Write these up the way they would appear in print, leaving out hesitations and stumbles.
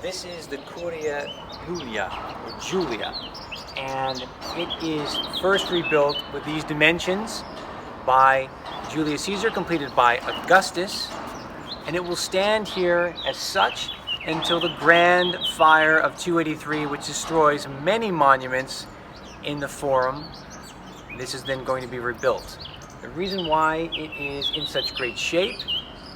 This is the Curia Iulia, or Julia, and it is first rebuilt with these dimensions by Julius Caesar, completed by Augustus, and it will stand here as such until the Grand Fire of 283, which destroys many monuments in the Forum. This is then going to be rebuilt. The reason why it is in such great shape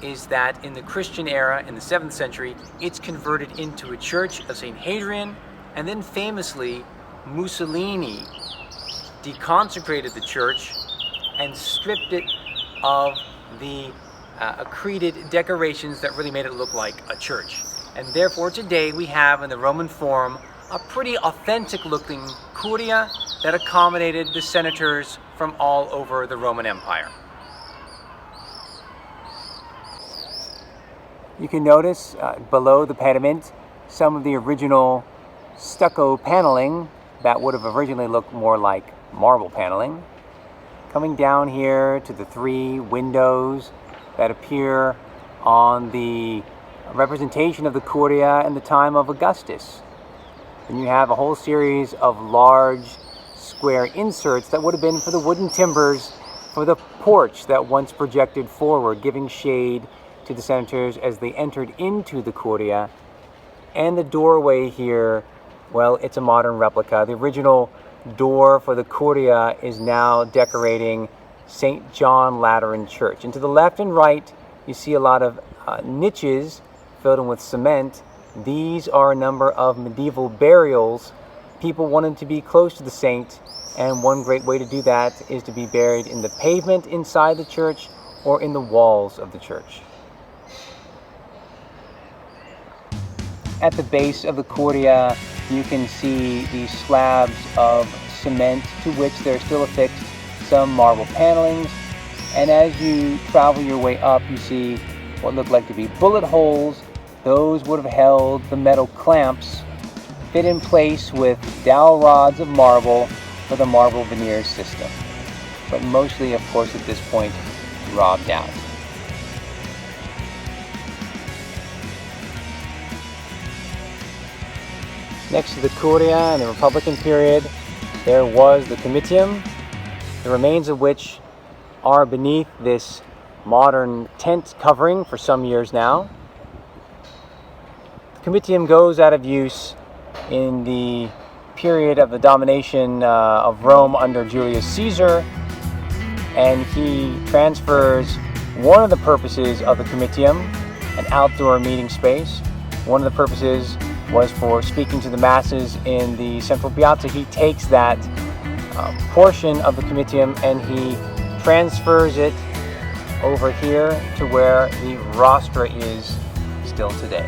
is that in the Christian era, in the 7th century, it's converted into a church of St. Hadrian, and then famously, Mussolini deconsecrated the church and stripped it of the accreted decorations that really made it look like a church. And therefore today we have in the Roman Forum a pretty authentic looking curia that accommodated the senators from all over the Roman Empire. You can notice below the pediment some of the original stucco paneling that would have originally looked more like marble paneling. Coming down here to the 3 windows that appear on the representation of the Curia in the time of Augustus. And you have a whole series of large square inserts that would have been for the wooden timbers for the porch that once projected forward, giving shade to the senators as they entered into the Curia. And the doorway here, well, it's a modern replica. The original door for the Curia is now decorating St. John Lateran Church. And to the left and right, you see a lot of niches filled in with cement. These are a number of medieval burials. People wanted to be close to the saint, and one great way to do that is to be buried in the pavement inside the church or in the walls of the church. At the base of the Curia, you can see these slabs of cement to which there are still affixed some marble panelings. And as you travel your way up, you see what look like to be bullet holes. Those would have held the metal clamps fit in place with dowel rods of marble for the marble veneer system. But mostly, of course, at this point, robbed out. Next to the Curia in the Republican period, there was the Comitium, the remains of which are beneath this modern tent covering for some years now. The Comitium goes out of use in the period of the domination of Rome under Julius Caesar, and he transfers one of the purposes of the Comitium, an outdoor meeting space. One of the purposes was for speaking to the masses in the central piazza. He takes that portion of the Comitium and he transfers it over here to where the rostra is still today.